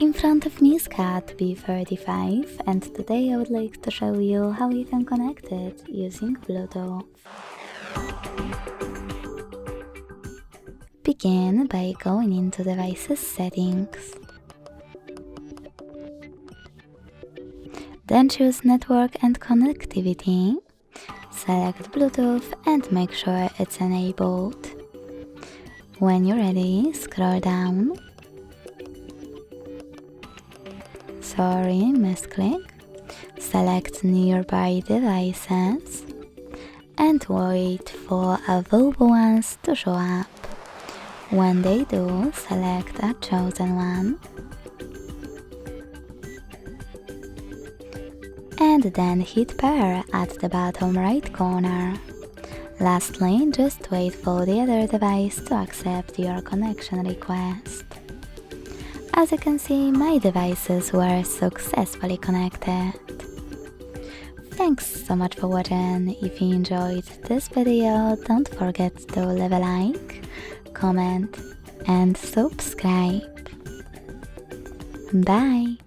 In front of me is Cat B35, and today I would like to show you how you can connect it using Bluetooth. Begin by going into Devices Settings. Then choose Network and Connectivity. Select Bluetooth and make sure it's enabled. When you're ready, scroll down. Sorry, misclick. Select Nearby Devices and wait for available ones to show up. When they do, select a chosen one. And then hit pair at the bottom right corner. Lastly, just wait for the other device to accept your connection request. As you can see, my devices were successfully connected. Thanks so much for watching. If you enjoyed this video, don't forget to leave a like, comment and subscribe. Bye!